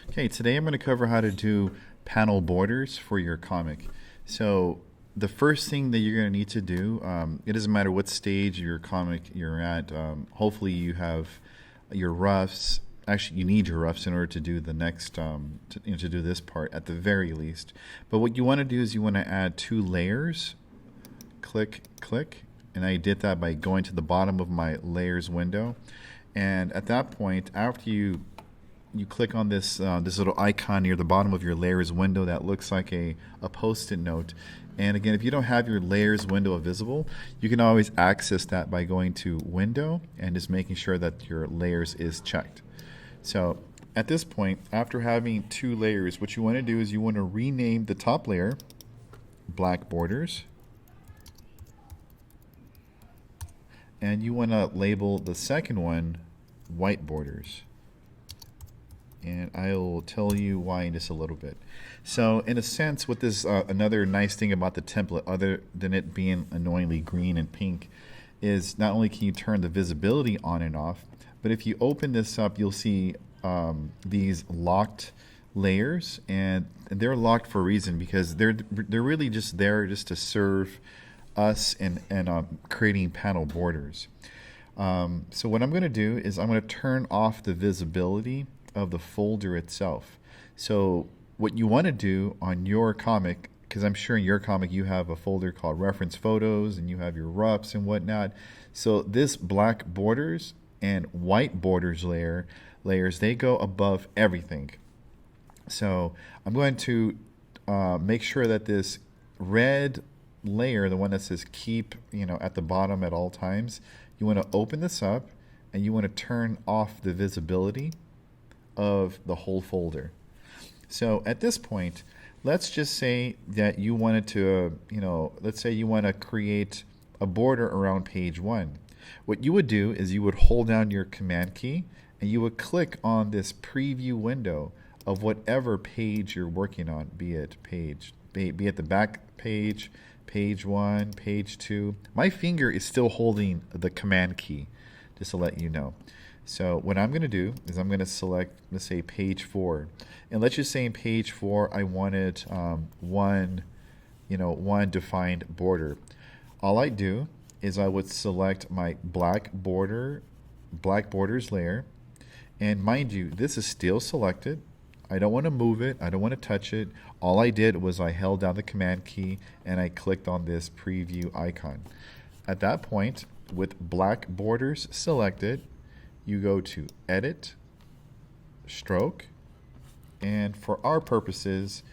Okay, today I'm going to cover how to do panel borders for your comic. So the first thing that you're going to need to do, it doesn't matter what stage of your comic you're at. Hopefully you have your roughs. Actually, you need your roughs in order to do the next, to do this part at the very least. But what you want to do is you want to add two layers. Click, click. And I did that by going to the bottom of my layers window. And at that point, after you click on this this little icon near the bottom of your layers window that looks like a post-it note. And again, if you don't have your layers window visible, you can always access that by going to window and just making sure that your layers is checked. So at this point, after having two layers, what you want to do is you want to rename the top layer black borders, and you want to label the second one white borders. And I will tell you why in just a little bit. So in a sense, what this another nice thing about the template, other than it being annoyingly green and pink, is not only can you turn the visibility on and off, but if you open this up, you'll see these locked layers, and they're locked for a reason, because they're really just there just to serve us in creating panel borders. So what I'm going to do is I'm going to turn off the visibility of the folder itself. So what you want to do on your comic, because I'm sure in your comic you have a folder called reference photos and you have your roughs and whatnot. So this black borders and white borders layers, they go above everything. So I'm going to make sure that this red layer, the one that says keep, at the bottom at all times, you want to open this up and you want to turn off the visibility of the whole folder. So at this point, let's just say that you wanted to, let's say you want to create a border around page 1. What you would do is you would hold down your command key and you would click on this preview window of whatever page you're working on, be it the back page, page 1, page 2. My finger is still holding the command key, just to let you know. So what I'm going to do is I'm going to select, let's say, page 4. And let's just say in page 4, I wanted one defined border. All I do is I would select my black borders layer. And mind you, this is still selected. I don't want to move it. I don't want to touch it. All I did was I held down the command key and I clicked on this preview icon. At that point, with black borders selected, you go to Edit, Stroke, and for our purposes,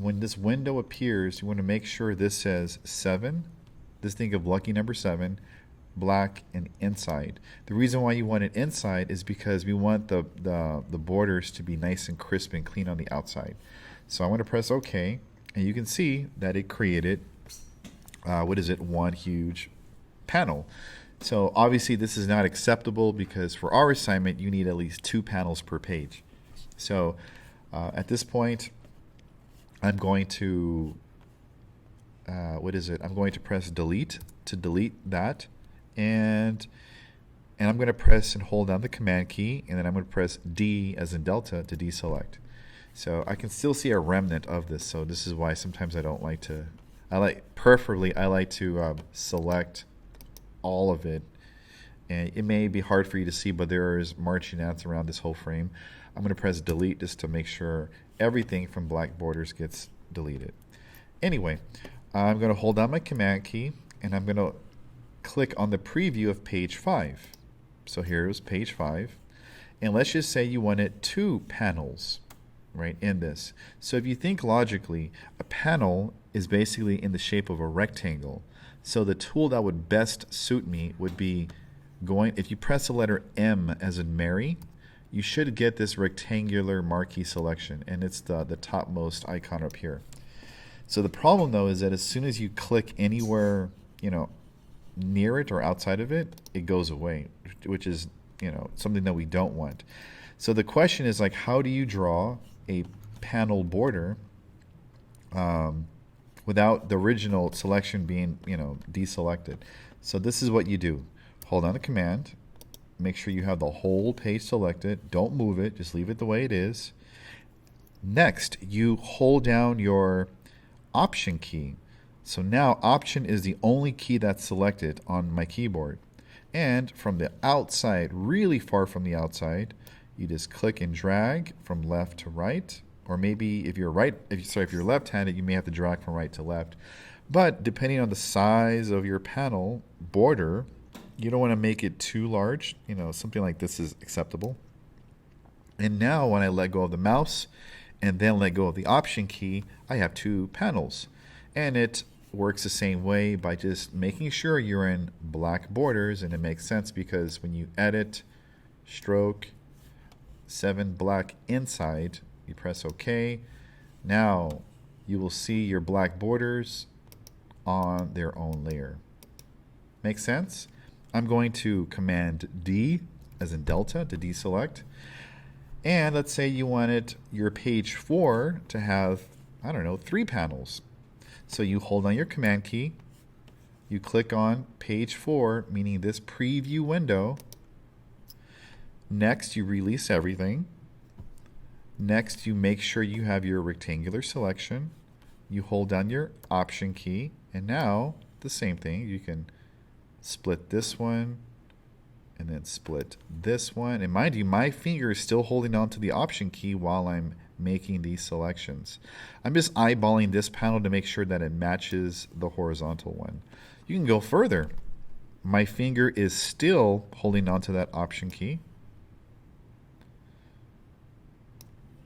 when this window appears, you want to make sure this says 7. Just think of lucky number 7, black and inside. The reason why you want it inside is because we want the borders to be nice and crisp and clean on the outside. So I'm going to press OK, and you can see that it created, one huge panel. So obviously this is not acceptable because for our assignment you need at least 2 panels per page. So at this point I'm going to I'm going to press delete to delete that, and I'm going to press and hold down the command key, and then I'm going to press D as in Delta to deselect. So I can still see a remnant of this, so this is why sometimes I like to select all of it, and it may be hard for you to see, but there is marching ants around this whole frame. I'm going to press delete just to make sure everything from black borders gets deleted. Anyway, I'm going to hold down my command key and I'm going to click on the preview of page 5. So here's page 5, and let's just say you wanted 2 panels right in this. So if you think logically, a panel is basically in the shape of a rectangle. So the tool that would best suit me would be if you press the letter M as in Mary, you should get this rectangular marquee selection, and it's the topmost icon up here. So the problem though is that as soon as you click anywhere, near it or outside of it, it goes away, which is, something that we don't want. So the question is, like, how do you draw a panel border without the original selection being, deselected? So this is what you do. Hold down the command, make sure you have the whole page selected, don't move it, just leave it the way it is, Next, you hold down your Option key. So now Option is the only key that's selected on my keyboard. And from the outside, really far from the outside, you just click and drag from left to right. Or maybe if you're if you're left-handed, you may have to drag from right to left. But depending on the size of your panel border, you don't want to make it too large. Something like this is acceptable. And now when I let go of the mouse and then let go of the Option key, I have two panels. And it works the same way by just making sure you're in black borders, and it makes sense because when you edit, stroke, 7 black inside, you press OK. Now you will see your black borders on their own layer. Make sense? I'm going to Command D, as in Delta, to deselect. And let's say you wanted your page 4 to have, 3 panels. So you hold on your Command key, you click on page 4, meaning this preview window. Next, you release everything. Next, you make sure you have your rectangular selection. You hold down your Option key, and now the same thing. You can split this one, and then split this one. And mind you, my finger is still holding on to the Option key while I'm making these selections. I'm just eyeballing this panel to make sure that it matches the horizontal one. You can go further. My finger is still holding on to that Option key.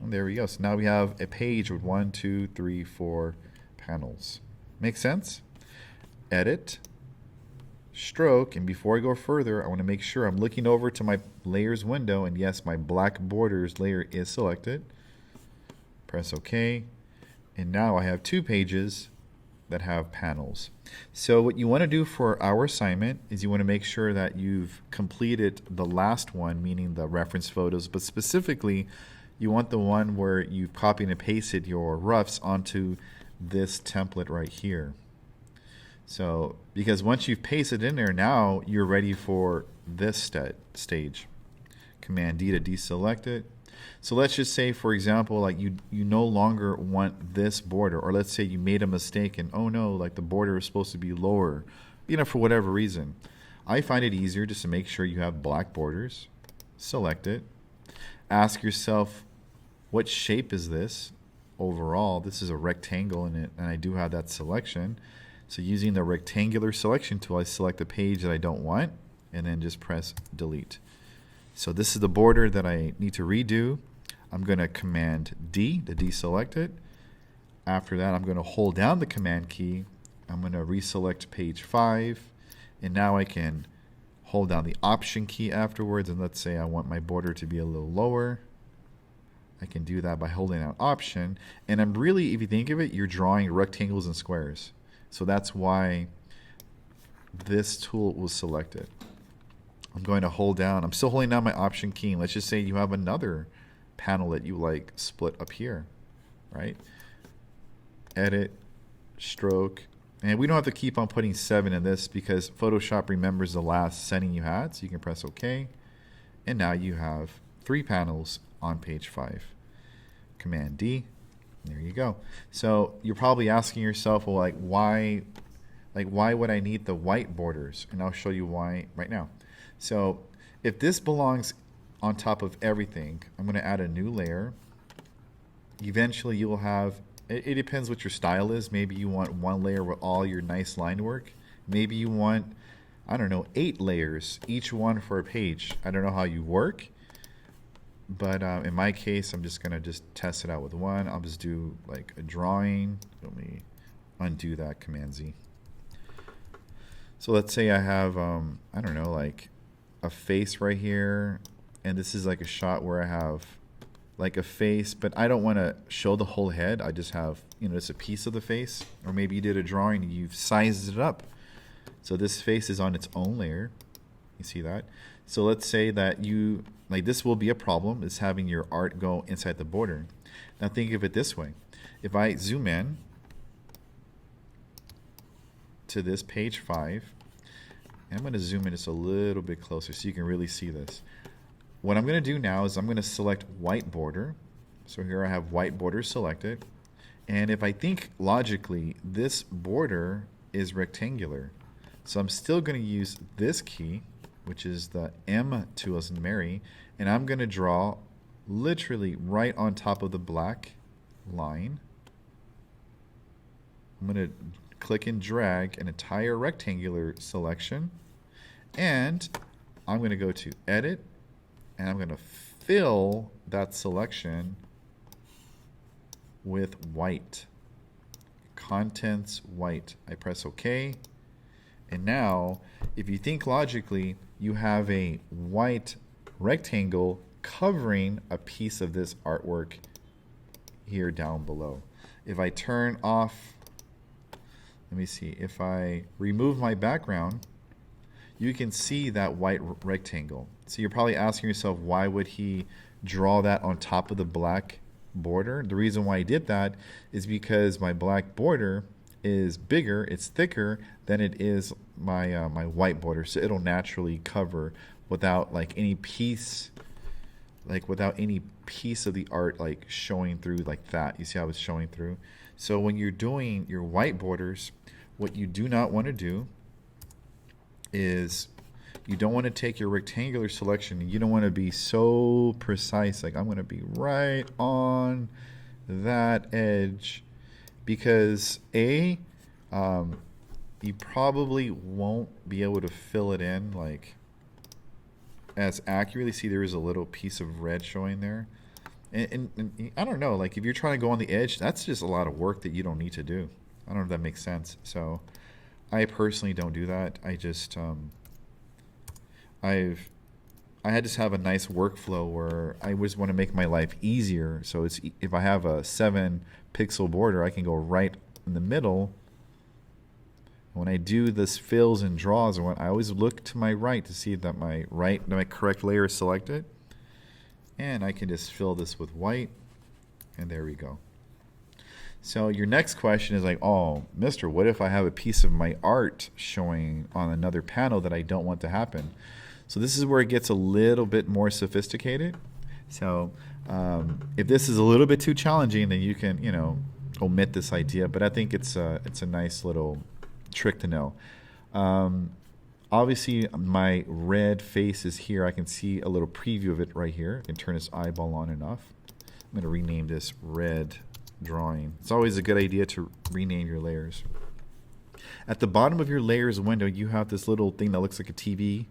And there we go. So now we have a page with 1, 2, 3, 4 panels. Make sense? Edit, stroke, and before I go further, I want to make sure I'm looking over to my layers window, and yes, my black borders layer is selected. Press OK, and now I have 2 pages that have panels. So what you want to do for our assignment is you want to make sure that you've completed the last one, meaning the reference photos, but specifically you want the one where you've copied and pasted your roughs onto this template right here. So because once you've pasted in there, now you're ready for this stage. Command D to deselect it. So let's just say, for example, like you no longer want this border, or let's say you made a mistake and oh no, like the border is supposed to be lower, for whatever reason. I find it easier just to make sure you have black borders. Select it. Ask yourself, what shape is this overall? This is a rectangle in it, and I do have that selection. So using the rectangular selection tool, I select the page that I don't want, and then just press delete. So this is the border that I need to redo. I'm going to Command D to deselect it. After that, I'm going to hold down the Command key. I'm going to reselect page 5. And now I can hold down the Option key afterwards. And let's say I want my border to be a little lower. I can do that by holding down Option. And I'm really, if you think of it, you're drawing rectangles and squares. So that's why this tool was selected. I'm going to hold down, I'm still holding down my Option key. And let's just say you have another panel that you like split up here, right? Edit, stroke, and we don't have to keep on putting 7 in this because Photoshop remembers the last setting you had. So you can press OK. And now you have 3 panels on page 5. Command D. There you go. So you're probably asking yourself, well, why would I need the white borders? And I'll show you why right now. So if this belongs on top of everything, I'm going to add a new layer. Eventually you will have, it depends what your style is. Maybe you want one layer with all your nice line work. Maybe you want, 8 layers, each one for a page. I don't know how you work, but in my case, I'm just going to test it out with one. I'll just do like a drawing. Let me undo that, Command Z. So let's say I have, like a face right here, and this is like a shot where I have like a face, but I don't want to show the whole head. I just have, just a piece of the face. Or maybe you did a drawing and you've sized it up. So this face is on its own layer. You see that? So let's say that this will be a problem, is having your art go inside the border. Now think of it this way. If I zoom in to this page 5, and I'm going to zoom in just a little bit closer so you can really see this. What I'm going to do now is I'm going to select white border. So here I have white border selected. And if I think logically, this border is rectangular. So I'm still going to use this key, which is the M tool as in Mary, and I'm going to draw literally right on top of the black line. I'm going to click and drag an entire rectangular selection, and I'm going to go to Edit, and I'm going to fill that selection with white. Contents white. I press OK. And now, if you think logically, you have a white rectangle covering a piece of this artwork here down below. If I turn off, let me see, if I remove my background, you can see that white rectangle. So you're probably asking yourself, why would he draw that on top of the black border? The reason why I did that is because my black border is bigger, it's thicker than it is my my white border, so it'll naturally cover without like any piece, without any piece of the art like showing through like that. You see how it's showing through? So when you're doing your white borders, what you do not want to do is you don't want to take your rectangular selection, you don't want to be so precise, like I'm going to be right on that edge, because you probably won't be able to fill it in like as accurately. See, there is a little piece of red showing there, and I don't know, like if you're trying to go on the edge, that's just a lot of work that you don't need to do. I don't know if that makes sense. So I personally don't do that. I just I just have a nice workflow where I just want to make my life easier. So it's, if I have a 7-pixel border, I can go right in the middle. When I do this fills and draws, I always look to my right to see that my correct layer is selected. And I can just fill this with white, and there we go. So your next question is like, oh, mister, what if I have a piece of my art showing on another panel that I don't want to happen? So this is where it gets a little bit more sophisticated. So if this is a little bit too challenging, then you can, omit this idea. But I think it's a nice little trick to know. Obviously, my red face is here. I can see a little preview of it right here. I can turn this eyeball on and off. I'm going to rename this red drawing. It's always a good idea to rename your layers. At the bottom of your layers window, you have this little thing that looks like a TV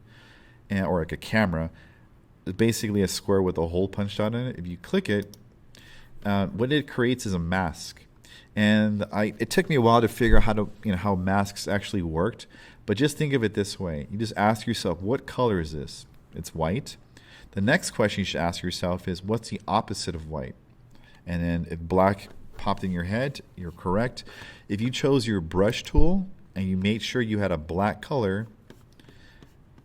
or like a camera. It's basically a square with a hole punched out in it. If you click it, what it creates is a mask. And it took me a while to figure out how masks actually worked. But just think of it this way. You just ask yourself, what color is this? It's white. The next question you should ask yourself is, what's the opposite of white? And then if black popped in your head, you're correct. If you chose your brush tool and you made sure you had a black color,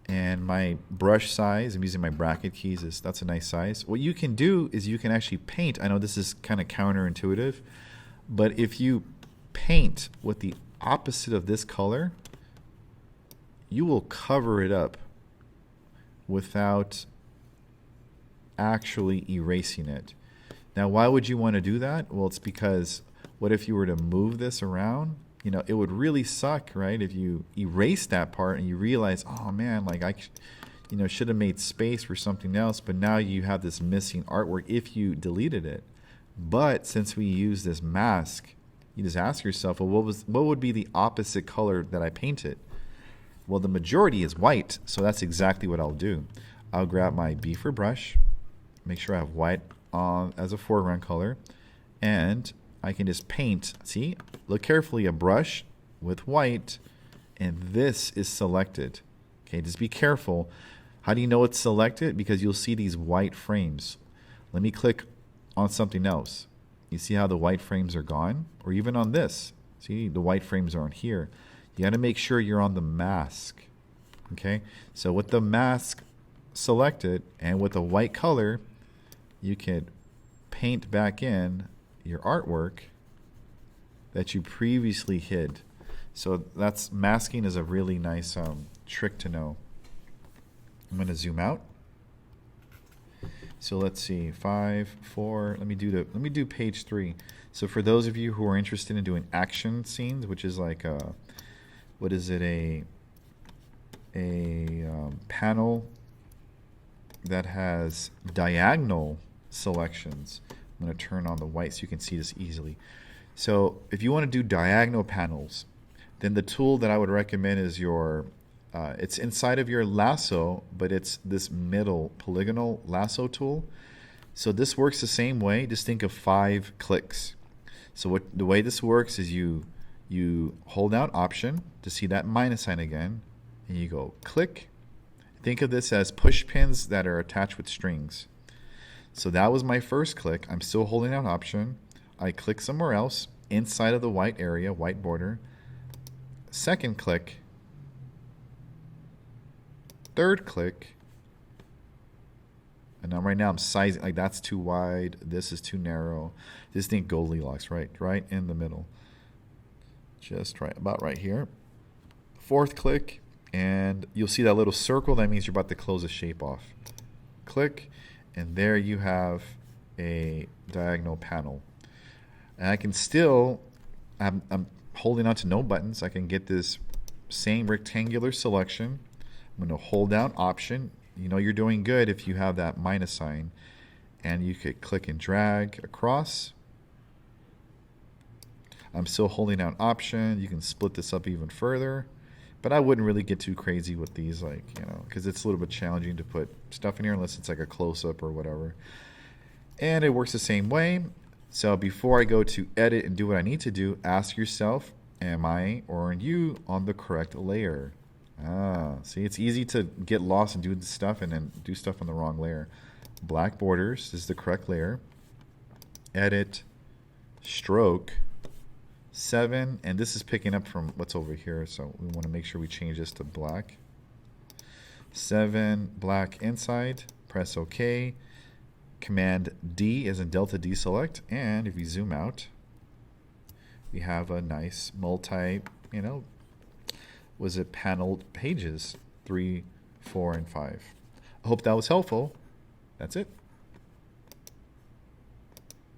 and my brush size, I'm using my bracket keys, that's a nice size. What you can do is you can actually paint. I know this is kind of counterintuitive, but if you paint with the opposite of this color, you will cover it up without actually erasing it. Now, why would you want to do that? Well, it's because what if you were to move this around? It would really suck, right? If you erase that part and you realize, oh man, like I should have made space for something else, but now you have this missing artwork if you deleted it. But since we use this mask, you just ask yourself, well, what would be the opposite color that I painted? Well, the majority is white, so that's exactly what I'll do. I'll grab my B for brush, make sure I have white on as a foreground color, and I can just paint. See, look carefully, a brush with white, and this is selected. Okay, just be careful. How do you know it's selected? Because you'll see these white frames. Let me click on something else. You see how the white frames are gone? Or even on this. See, the white frames aren't here. You got to make sure you're on the mask. Okay, so with the mask selected and with a white color, you can paint back in your artwork that you previously hid. So that's masking is a really nice trick to know. I'm going to zoom out. So let's see, 5, 4. Let me do page 3. So for those of you who are interested in doing action scenes, which is like what is it, a panel that has diagonal selections. I'm going to turn on the white so you can see this easily. So if you want to do diagonal panels, then the tool that I would recommend is your it's inside of your lasso, but it's this middle polygonal lasso tool. So this works the same way. Just think of 5 clicks. So the way this works is you hold down Option to see that minus sign again, and you go click. Think of this as push pins that are attached with strings. So that was my first click. I'm still holding down Option. I click somewhere else inside of the white area, white border. Second click. Third click. And now right now I'm sizing, like that's too wide, this is too narrow. Just think Goldilocks, right in the middle. Just about right here. Fourth click, and you'll see that little circle. That means you're about to close the shape off. Click, and there you have a diagonal panel. And I can still, I'm holding on to no buttons. I can get this same rectangular selection. I'm going to hold down Option. You know you're doing good if you have that minus sign. And you could click and drag across. I'm still holding down Option. You can split this up even further. But I wouldn't really get too crazy with these, like, you know, because it's a little bit challenging to put stuff in here unless it's like a close-up or whatever. And it works the same way. So before I go to edit and do what I need to do, ask yourself, am I or are you on the correct layer? See, it's easy to get lost and do the stuff and then do stuff on the wrong layer. Black borders is the correct layer. Edit, stroke, 7, and this is picking up from what's over here, so we want to make sure we change this to black. 7, black inside, press OK. Command D as in Delta deselect, and if you zoom out, we have a nice multi, you know, was it paneled pages, 3, 4, and 5. I hope that was helpful. That's it.